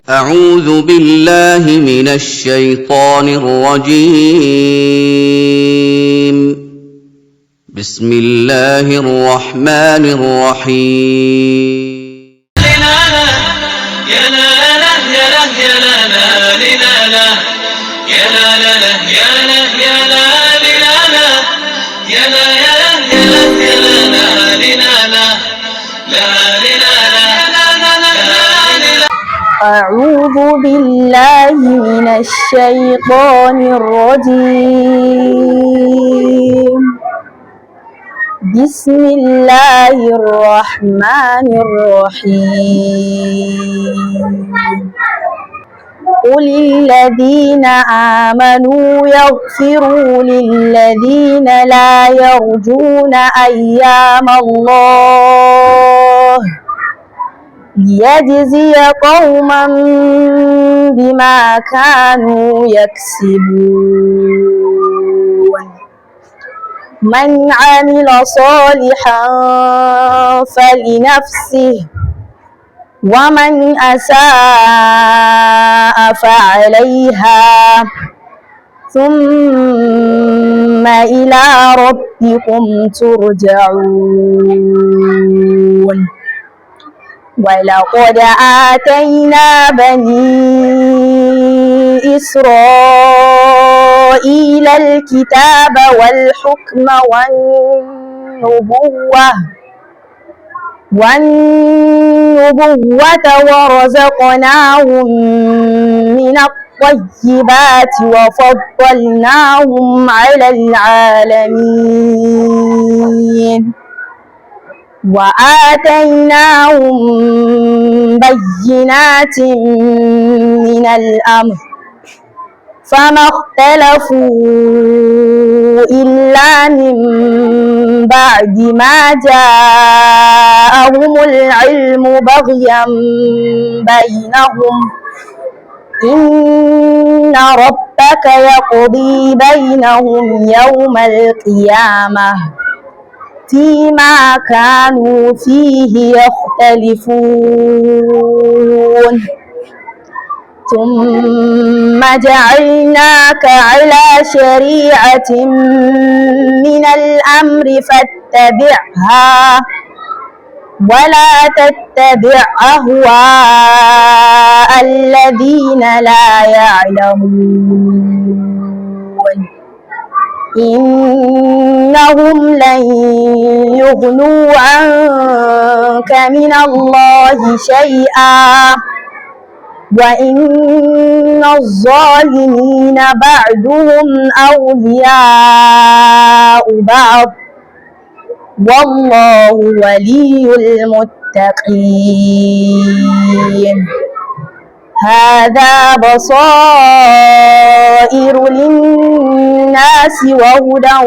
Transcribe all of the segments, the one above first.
أعوذ بالله من الشيطان الرجيم. بسم الله الرحمن الرحيم. أعوذ بالله من الشيطان الرجيم. بسم الله الرحمن الرحيم. قل الذين آمنوا يغفروا للذين لا يرجون أيام الله ليجزي قوما بما كانوا يكسبون. من عمل صالحا فلنفسه ومن أساء فعليها ثم إلى ربكم ترجعون. ولقد آتينا بني إسرائيل الكتاب والحكم والنبوة ورزقناهم من الطيبات وفضلناهم على العالمين وآتيناهم بينات من الأمر فما اختلفوا إلا من بعد ما جاءهم العلم بغيا بينهم. إن ربك يقضي بينهم يوم القيامة فيما كانوا فيه يختلفون. ثم جعلناك على شريعة من الأمر فاتبعها ولا تتبع أهواء الذين لا يعلمون. إنهم لن يغنوا عنك من الله شيئا وإن الظالمين بعضهم أولياء بعض والله ولي المتقين. هذا بصائر للناس وهدى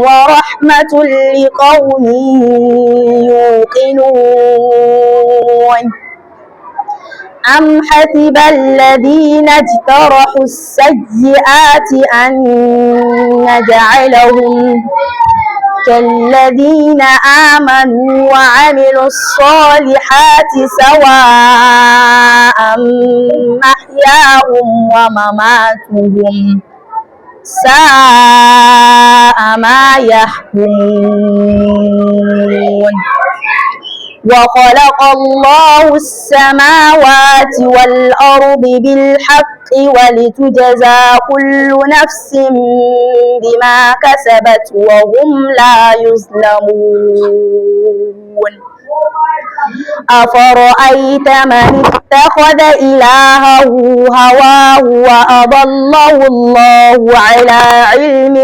ورحمة لقوم يوقنون. أم حسب الذين اجترحوا السيئات أن نجعلهم كالذين آمنوا وعملوا الصالحات سواء محياهم ومماتهم ساء ما يحكمون. وخلق الله السماوات والأرض بالحق ولتجزى كل نفس بما كسبت وهم لا يظلمون. أفرأيت من اتخذ إلهه هواه وأضله الله على علم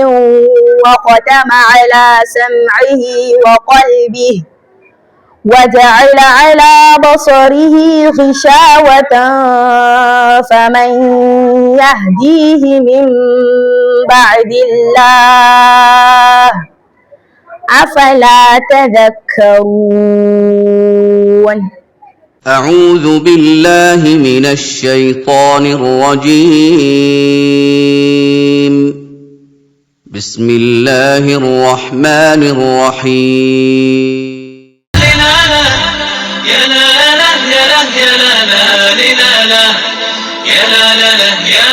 وختم على سمعه وقلبه وجعل على بصره غشاوة فمن يهديه من بعد الله أفلا تذكرون. أعوذ بالله من الشيطان الرجيم. بسم الله الرحمن الرحيم. يا لا لا يا لا يا لا لا لنا يا